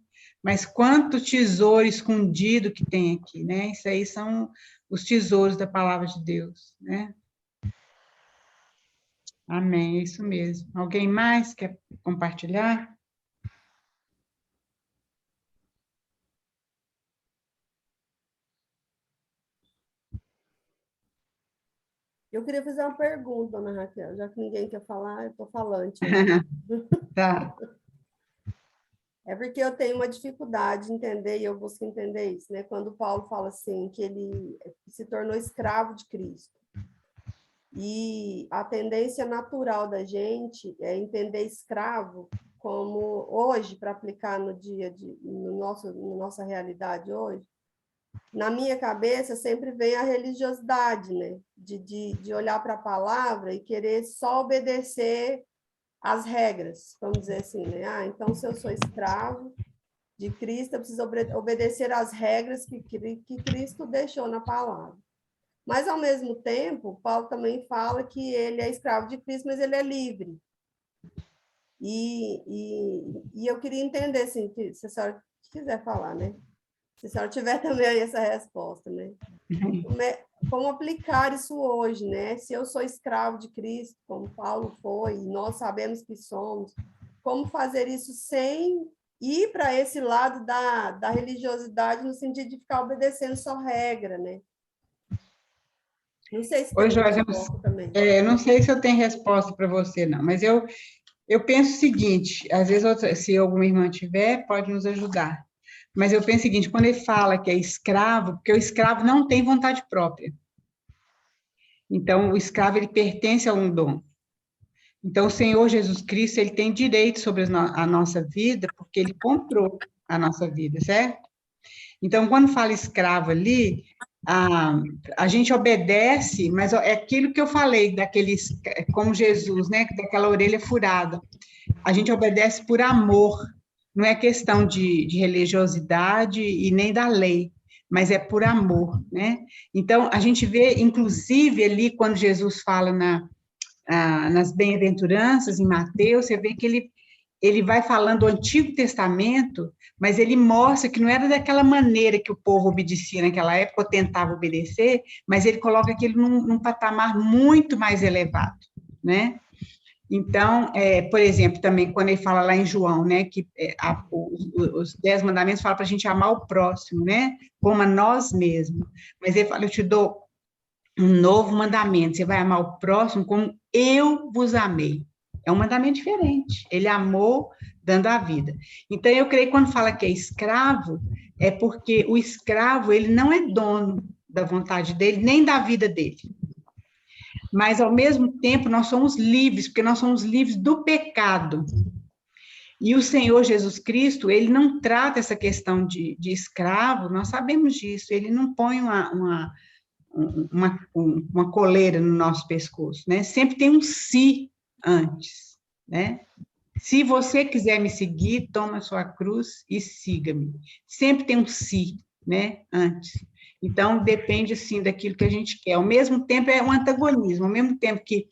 Mas quanto tesouro escondido que tem aqui, né? Isso aí são os tesouros da palavra de Deus, né? Amém, é isso mesmo. Alguém mais quer compartilhar? Eu queria fazer uma pergunta, dona Raquel, já que ninguém quer falar, eu estou falante. Tá. É porque eu tenho uma dificuldade de entender, e eu busco entender isso, né? Quando Paulo fala assim, que ele se tornou escravo de Cristo. E a tendência natural da gente é entender escravo como hoje, para aplicar no nossa realidade hoje, na minha cabeça sempre vem a religiosidade, né? De olhar para a palavra e querer só obedecer às regras, vamos dizer assim, né? Ah, então, se eu sou escravo de Cristo, eu preciso obedecer às regras que Cristo deixou na palavra. Mas, ao mesmo tempo, Paulo também fala que ele é escravo de Cristo, mas ele é livre. E eu queria entender, assim, se a senhora quiser falar, né? Se a senhora tiver também essa resposta, né? Como aplicar isso hoje, né? Se eu sou escravo de Cristo, como Paulo foi, e nós sabemos que somos, como fazer isso sem ir para esse lado da religiosidade, no sentido de ficar obedecendo só regra, né? Não sei se tem resposta também. Eu não sei se eu tenho resposta para você, não, mas eu penso o seguinte, às vezes, se alguma irmã tiver, pode nos ajudar. Mas eu penso o seguinte, quando ele fala que é escravo, porque o escravo não tem vontade própria. Então, o escravo, ele pertence a um dom. Então, o Senhor Jesus Cristo, ele tem direito sobre a nossa vida, porque ele comprou a nossa vida, certo? Então, quando fala escravo ali, a gente obedece, mas é aquilo que eu falei, como Jesus, né, daquela orelha furada. A gente obedece por amor, não é questão de religiosidade e nem da lei, mas é por amor, né? Então, a gente vê, inclusive, ali, quando Jesus fala nas bem-aventuranças, em Mateus, você vê que ele vai falando do Antigo Testamento, mas ele mostra que não era daquela maneira que o povo obedecia naquela época, ou tentava obedecer, mas ele coloca aquilo num patamar muito mais elevado, né? Então, por exemplo, também quando ele fala lá em João, né, que os 10 mandamentos falam para a gente amar o próximo, né, como a nós mesmos, mas ele fala, eu te dou um novo mandamento, você vai amar o próximo como eu vos amei. É um mandamento diferente, ele amou dando a vida. Então, eu creio que quando fala que é escravo, é porque o escravo, ele não é dono da vontade dele, nem da vida dele. Mas, ao mesmo tempo, nós somos livres, porque nós somos livres do pecado. E o Senhor Jesus Cristo, ele não trata essa questão de escravo, nós sabemos disso, ele não põe uma coleira no nosso pescoço, né? Sempre tem um se antes, né? Se você quiser me seguir, toma a sua cruz e siga-me. Sempre tem um se, né? Antes. Então, depende, sim, daquilo que a gente quer. Ao mesmo tempo, é um antagonismo. Ao mesmo tempo que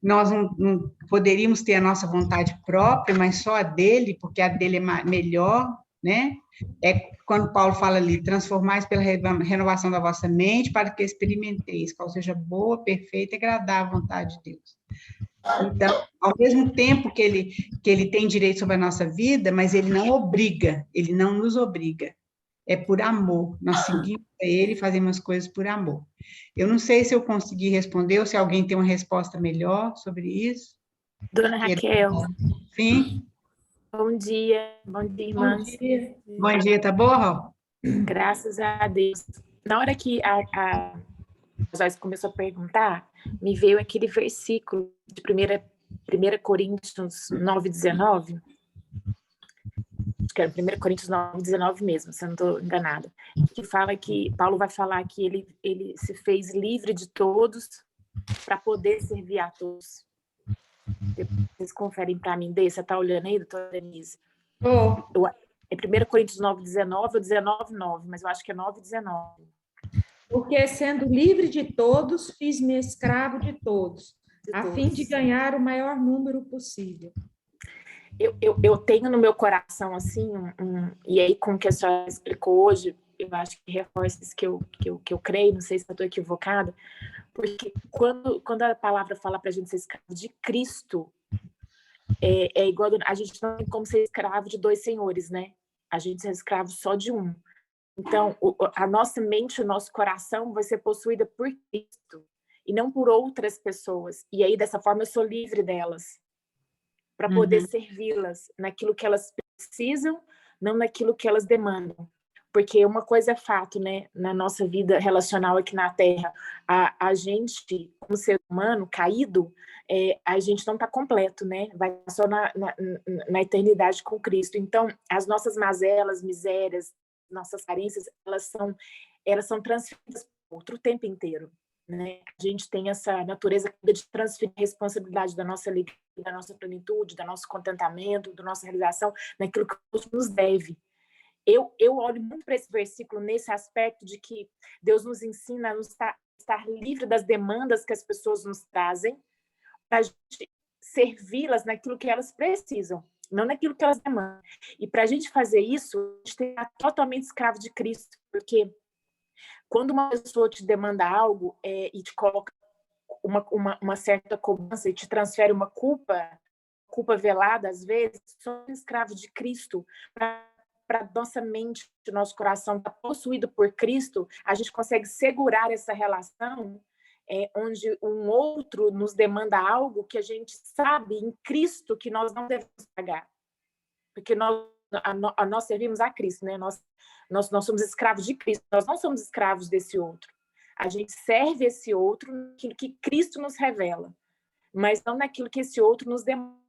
nós não poderíamos ter a nossa vontade própria, mas só a dele, porque a dele é melhor, né? É quando Paulo fala ali, transformais pela renovação da vossa mente, para que experimenteis qual seja boa, perfeita e agradável a vontade de Deus. Então, ao mesmo tempo que ele tem direito sobre a nossa vida, mas ele não obriga, ele não nos obriga. É por amor. Nós seguimos a ele e fazemos as coisas por amor. Eu não sei se eu consegui responder ou se alguém tem uma resposta melhor sobre isso. Dona Raquel. Sim. Bom dia, irmãs. Bom dia. Bom dia, tá bom, Ró? Graças a Deus. Na hora que a Joyce começou a perguntar, me veio aquele versículo de 1 Coríntios 9:19. Acho que era 1 Coríntios 9:19 mesmo, se eu não estou enganada. Que fala que Paulo vai falar que ele se fez livre de todos para poder servir a todos. Depois vocês conferem para mim, você está olhando aí, doutora Denise? É 1 Coríntios 9:19 ou 19:9, mas eu acho que é 9:19. Porque, sendo livre de todos, fiz-me escravo de todos, a fim de ganhar o maior número possível. Eu tenho no meu coração, assim, e aí com o que a senhora explicou hoje, eu acho que reforça isso que eu creio, não sei se eu estou equivocada, porque quando a palavra fala para a gente ser escravo de Cristo, é igual a gente não tem como ser escravo de dois senhores, né? A gente é escravo só de um. Então, a nossa mente, o nosso coração vai ser possuída por Cristo e não por outras pessoas. E aí, dessa forma, eu sou livre delas para poder servi-las naquilo que elas precisam, não naquilo que elas demandam. Porque uma coisa é fato, né? Na nossa vida relacional aqui na Terra, a gente, como ser humano caído, a gente não está completo, né? Vai só na eternidade com Cristo. Então, as nossas mazelas, misérias, nossas carências, elas são transferidas para outro tempo inteiro, né? A gente tem essa natureza de transferir a responsabilidade da nossa alegria, da nossa plenitude, do nosso contentamento, da nossa realização, naquilo que Deus nos deve. Eu olho muito para esse versículo nesse aspecto de que Deus nos ensina a estar livre das demandas que as pessoas nos trazem, para a gente servi-las naquilo que elas precisam, não naquilo que elas demandam. E para a gente fazer isso, a gente tem que estar totalmente escravo de Cristo, porque quando uma pessoa te demanda algo e te coloca uma certa cobrança e te transfere uma culpa velada, às vezes, somos escravos de Cristo. Para nossa mente, nosso coração estar possuído por Cristo, a gente consegue segurar essa relação onde um outro nos demanda algo que a gente sabe em Cristo que nós não devemos pagar. Porque nós servimos a Cristo, né? Nós somos escravos de Cristo, nós não somos escravos desse outro. A gente serve esse outro naquilo que Cristo nos revela, mas não naquilo que esse outro nos demanda.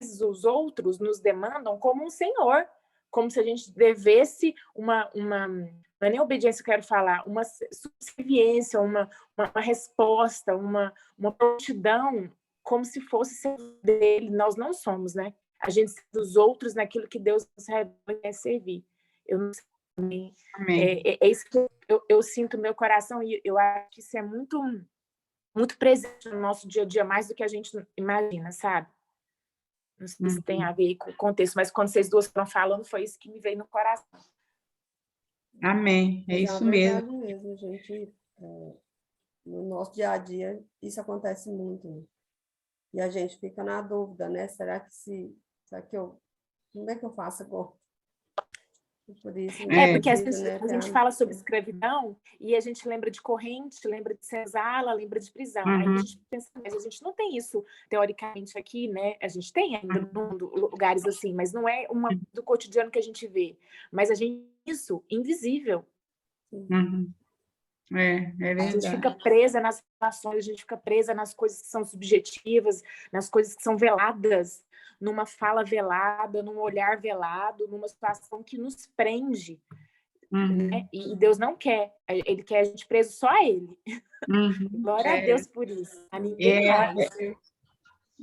Os outros nos demandam como um senhor, como se a gente devesse uma não é nem obediência que eu quero falar, uma subserviência, uma resposta, uma prontidão, como se fosse ser dele. Nós não somos, né? A gente serve os outros naquilo que Deus nos revela e servir. Eu não sei. É isso que eu sinto no meu coração, e eu acho que isso é muito, muito presente no nosso dia a dia, mais do que a gente imagina, sabe? Não sei se tem a ver com o contexto, mas quando vocês duas estão falando, foi isso que me veio no coração. Amém, é isso mesmo. mesmo, gente. No nosso dia a dia, isso acontece muito, né? E a gente fica na dúvida, né? Será que como é que eu faço agora? Por isso, porque a gente fala sobre escravidão e a gente lembra de corrente, lembra de senzala, lembra de prisão. Aí a gente pensa, mas a gente não tem isso teoricamente aqui, né? A gente tem ainda no mundo lugares assim, mas não é do cotidiano que a gente vê. Mas a gente isso invisível. É A gente verdade. fica presa nas relações, a gente fica presa nas coisas que são subjetivas, nas coisas que são veladas, numa fala velada, num olhar velado, numa situação que nos prende, né? E Deus não quer, Ele quer a gente preso só a Ele. Glória a Deus por isso, a ninguém mais.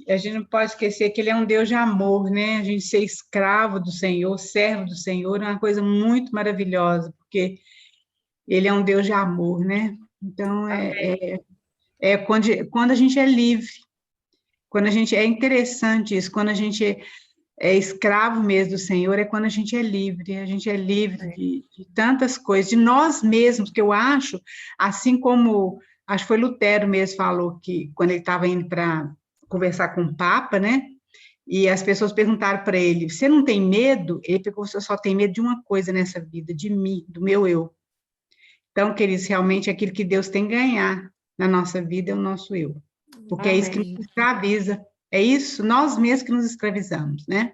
A gente não pode esquecer que Ele é um Deus de amor, né? A gente ser escravo do Senhor, servo do Senhor, é uma coisa muito maravilhosa, porque Ele é um Deus de amor, né? Então, quando a gente é livre, quando a gente é interessante isso, quando a gente é escravo mesmo do Senhor, é quando a gente é livre de tantas coisas, de nós mesmos, que eu acho, assim como, acho que foi Lutero mesmo falou que, quando ele estava indo para conversar com o Papa, né, e as pessoas perguntaram para ele, você não tem medo? Ele pegou, você só tem medo de uma coisa nessa vida, de mim, do meu eu. Então, queridos, realmente aquilo que Deus tem que ganhar na nossa vida é o nosso eu, porque é isso que nos escraviza, é isso, nós mesmos que nos escravizamos, né?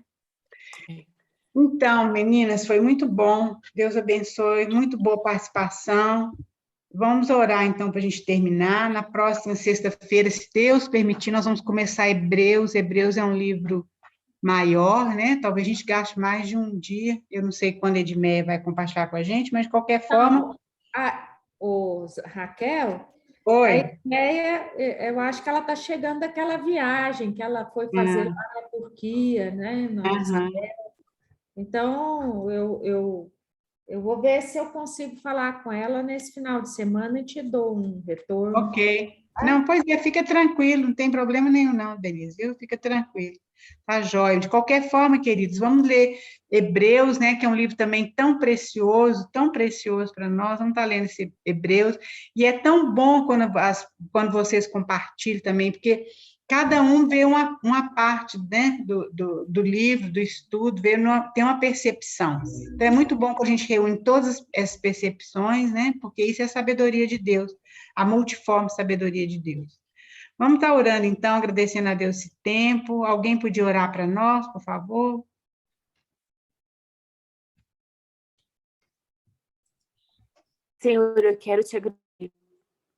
Então, meninas, foi muito bom, Deus abençoe, muito boa participação. Vamos orar, então, para a gente terminar. Na próxima sexta-feira, se Deus permitir, nós vamos começar Hebreus. Hebreus é um livro maior, né? Talvez a gente gaste mais de um dia. Eu não sei quando a Edmeia vai compartilhar com a gente, mas de qualquer forma. Raquel, Oi. a ideia, eu acho que ela está chegando daquela viagem que ela foi fazer lá na Turquia, né? Então, eu vou ver se eu consigo falar com ela nesse final de semana e te dou um retorno. Ok. Não, pois é, fica tranquilo, não tem problema nenhum não, Denise, viu? Fica tranquilo. Tá jóia. De qualquer forma, queridos, vamos ler Hebreus, né, que é um livro também tão precioso para nós. Vamos estar lendo esse Hebreus. E é tão bom quando vocês compartilham também, porque cada um vê uma parte, né, do livro, do estudo, tem uma percepção. Então, é muito bom que a gente reúne todas as percepções, né, porque isso é a sabedoria de Deus, a multiforme sabedoria de Deus. Vamos estar orando, então, agradecendo a Deus esse tempo. Alguém podia orar para nós, por favor? Senhor, eu quero te agradecer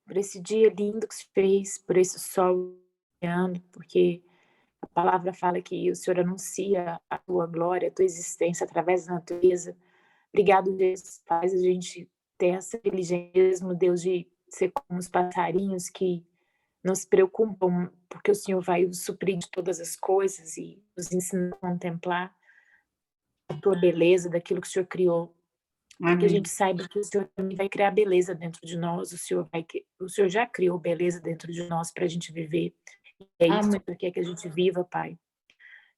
por esse dia lindo que se fez, por esse sol brilhando, porque a palavra fala que o Senhor anuncia a tua glória, a tua existência através da natureza. Obrigado, Deus, faz a gente ter essa inteligência mesmo, Deus, de ser como os passarinhos que não se preocupam, porque o Senhor vai os suprir de todas as coisas e nos ensina a contemplar a tua beleza, daquilo que o Senhor criou. Para que a gente saiba que o Senhor também vai criar beleza dentro de nós, o Senhor já criou beleza dentro de nós para a gente viver. E é isso que quer que a gente viva, Pai.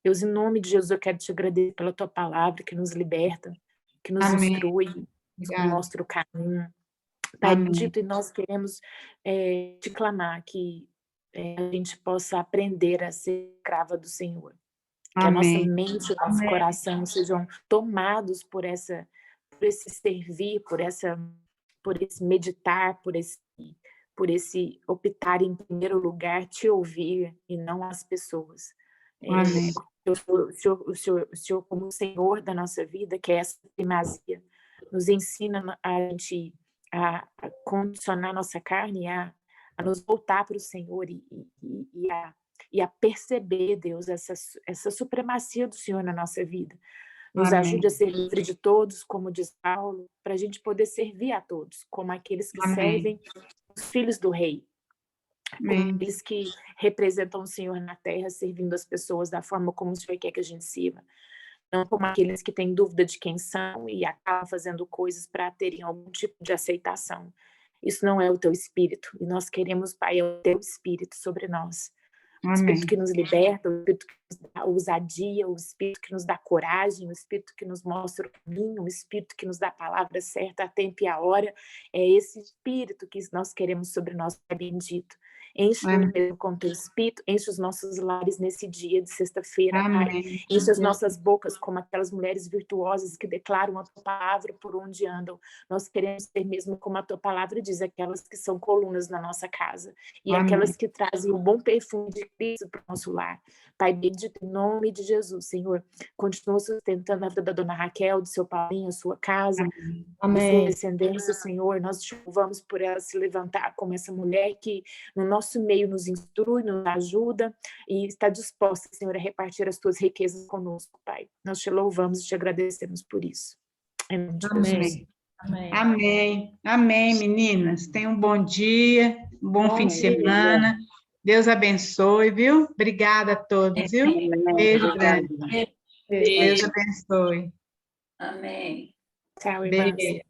Deus, em nome de Jesus, eu quero te agradecer pela tua palavra que nos liberta, que nos instrui, que nos mostra o caminho. Pai bendito, e nós queremos te clamar que a gente possa aprender a ser escrava do Senhor. Que a nossa mente e o nosso coração sejam tomados por esse servir, por esse meditar, por esse optar em primeiro lugar te ouvir e não as pessoas. O Senhor como Senhor da nossa vida, que é essa primazia, nos ensina a condicionar nossa carne, a nos voltar para o Senhor e a perceber, Deus, essa supremacia do Senhor na nossa vida. Nos ajude a ser livre de todos, como diz Paulo, para a gente poder servir a todos, como aqueles que servem os filhos do rei, como aqueles que representam o Senhor na terra, servindo as pessoas da forma como o Senhor quer que a gente sirva. Não como aqueles que têm dúvida de quem são e acabam fazendo coisas para terem algum tipo de aceitação. Isso não é o teu espírito, e nós queremos, Pai, o teu espírito sobre nós. O espírito que nos liberta, o espírito que nos dá ousadia, o espírito que nos dá coragem, o espírito que nos mostra o caminho, o espírito que nos dá a palavra certa a tempo e a hora. É esse espírito que nós queremos sobre nós, Pai bendito. Enche Amém. mesmo com teu espírito, enche os nossos lares nesse dia de sexta-feira, Pai. Amém. Enche as nossas bocas como aquelas mulheres virtuosas que declaram a tua palavra por onde andam. Nós queremos ser mesmo como a tua palavra diz, aquelas que são colunas na nossa casa e Amém. aquelas que trazem o bom perfume de Cristo para o nosso lar. Pai, bendito em nome de Jesus, Senhor. Continua sustentando a vida da dona Raquel, do seu Paulinho, a sua casa, de sua descendência, Senhor. Nós te louvamos por ela se levantar como essa mulher que no nosso meio nos instrui, nos ajuda e está disposta, Senhor, a repartir as tuas riquezas conosco, Pai. Nós te louvamos e te agradecemos por isso. Em nome de Jesus. Amém. Amém. Amém, meninas. Tenham um bom dia, um bom fim de semana. Deus abençoe, viu? Obrigada a todos, viu? Beijo grande. Deus abençoe. Amém. Tchau, irmãs. Beijo.